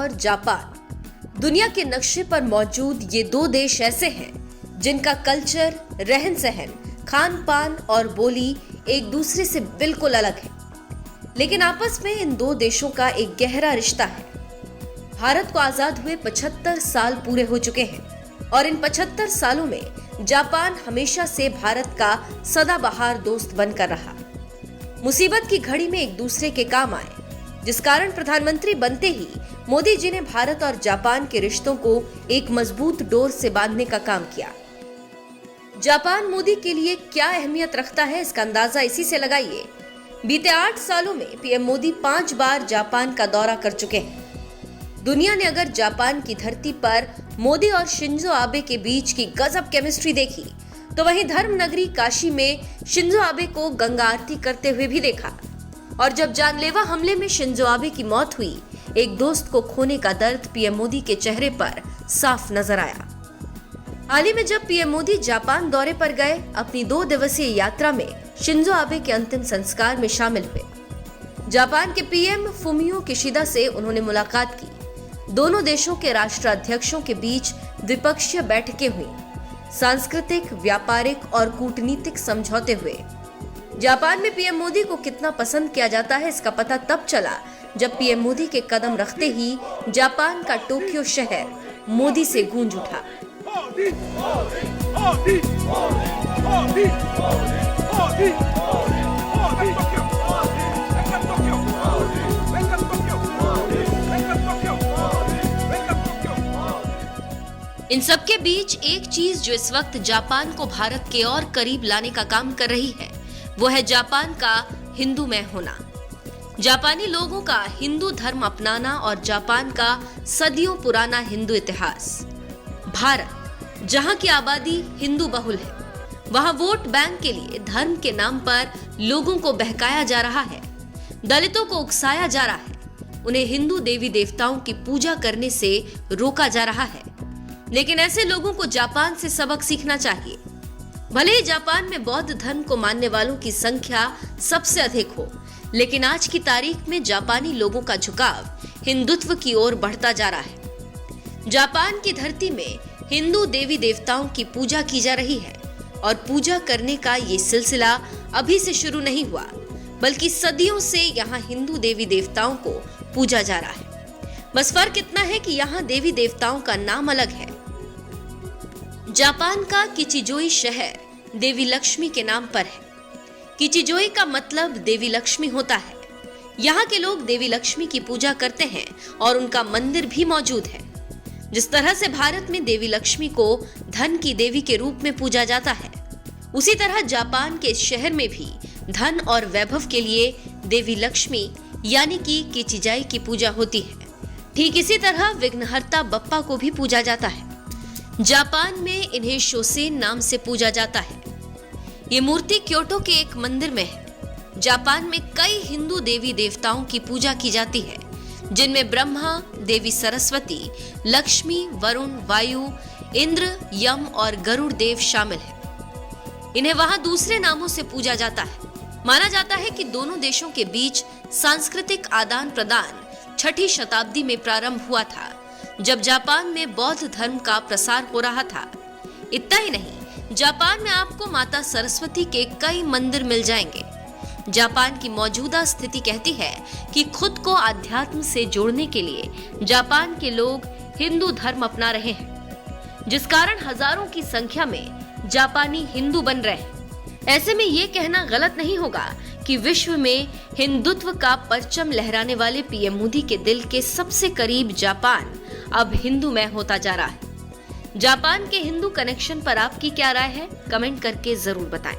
और जापान दुनिया के नक्शे पर मौजूद ये दो देश ऐसे हैं जिनका कल्चर, रहन सहन, खान पान और बोली एक दूसरे से बिल्कुल अलग है, लेकिन आपस में इन दो देशों का एक गहरा रिश्ता है। भारत को आजाद हुए 75 साल पूरे हो चुके हैं और इन 75 सालों में जापान हमेशा से भारत का सदाबहार दोस्त बनकर रहा। मुसीबत की घड़ी में एक दूसरे के काम आए, जिस कारण प्रधानमंत्री बनते ही मोदी जी ने भारत और जापान के रिश्तों को एक मजबूत डोर से बांधने का काम किया। जापान मोदी के लिए क्या अहमियत रखता है, इसका अंदाजा इसी से लगाइए। बीते 8 सालों में पीएम मोदी 5 बार जापान का दौरा कर चुके हैं। दुनिया ने अगर जापान की धरती पर मोदी और शिंजो आबे के बीच की गजब केमिस्ट्री देखी, तो वहीं धर्म नगरी काशी में शिंजो आबे को गंगा आरती करते हुए भी देखा। और जब जानलेवा हमले में शिंजो आबे की मौत हुई, एक दोस्त को खोने का दर्द पीएम मोदी के चेहरे पर साफ नजर आया। हाल ही में जब पीएम मोदी जापान दौरे पर गए, अपनी 2 दिवसीय यात्रा में शिंजो आबे के अंतिम संस्कार में शामिल हुए। जापान के पीएम फुमियो किशिदा से उन्होंने मुलाकात की। दोनों देशों के राष्ट्राध्यक्षों के बीच द्विपक्षीय बैठकें हुई, सांस्कृतिक, व्यापारिक और कूटनीतिक समझौते हुए। जापान में पीएम मोदी को कितना पसंद किया जाता है, इसका पता तब चला जब पीएम मोदी के कदम रखते ही जापान का टोक्यो शहर मोदी से गूंज उठा। इन सबके बीच एक चीज जो इस वक्त जापान को भारत के और करीब लाने का काम कर रही है, वो है जापान का हिंदूमय होना। जापानी लोगों का हिंदू धर्म अपनाना और जापान का सदियों पुराना हिंदू इतिहास। भारत, जहां की आबादी हिंदू बहुल है, वहां वोट बैंक के लिए धर्म के नाम पर लोगों को बहकाया जा रहा है, दलितों को उकसाया जा रहा है, उन्हें हिंदू देवी देवताओं की पूजा करने से रोका जा रहा है। लेकिन ऐसे लोगों को जापान से सबक सीखना चाहिए। भले ही जापान में बौद्ध धर्म को मानने वालों की संख्या सबसे अधिक हो, लेकिन आज की तारीख में जापानी लोगों का झुकाव हिंदुत्व की ओर बढ़ता जा रहा है। जापान की धरती में हिंदू देवी देवताओं की पूजा की जा रही है और पूजा करने का ये सिलसिला अभी से शुरू नहीं हुआ, बल्कि सदियों से यहाँ हिंदू देवी देवताओं को पूजा जा रहा है। बस फर्क इतना है कि यहाँ देवी देवताओं का नाम अलग है। जापान का किचिजोई शहर देवी लक्ष्मी के नाम पर है। किचिजोई का मतलब देवी लक्ष्मी होता है। यहाँ के लोग देवी लक्ष्मी की पूजा करते हैं और उनका मंदिर भी मौजूद है। जिस तरह से भारत में देवी लक्ष्मी को धन की देवी के रूप में पूजा जाता है, उसी तरह जापान के इस शहर में भी धन और वैभव के लिए देवी लक्ष्मी यानी कि किचिजाई की पूजा होती है। ठीक इसी तरह विघ्नहर्ता बप्पा को भी पूजा जाता है। जापान में इन्हें शोसेन नाम से पूजा जाता है। ये मूर्ति क्योटो के एक मंदिर में है। जापान में कई हिंदू देवी देवताओं की पूजा की जाती है, जिनमें ब्रह्मा, देवी सरस्वती, लक्ष्मी, वरुण, वायु, इंद्र, यम और गरुड़ देव शामिल हैं। इन्हें वहां दूसरे नामों से पूजा जाता है। माना जाता है कि दोनों देशों के बीच सांस्कृतिक आदान प्रदान 6ठी शताब्दी में प्रारंभ हुआ था, जब जापान में बौद्ध धर्म का प्रसार हो रहा था। इतना ही नहीं, जापान में आपको माता सरस्वती के कई मंदिर मिल जाएंगे। जापान की मौजूदा स्थिति कहती है कि खुद को आध्यात्म से जोड़ने के लिए जापान के लोग हिंदू धर्म अपना रहे हैं, जिस कारण हजारों की संख्या में जापानी हिंदू बन रहे हैं। ऐसे में ये कहना गलत नहीं होगा कि विश्व में हिंदुत्व का परचम लहराने वाले पीएम मोदी के दिल के सबसे करीब जापान अब हिंदूमय होता जा रहा है। जापान के हिंदू कनेक्शन पर आपकी क्या राय है, कमेंट करके जरूर बताएं।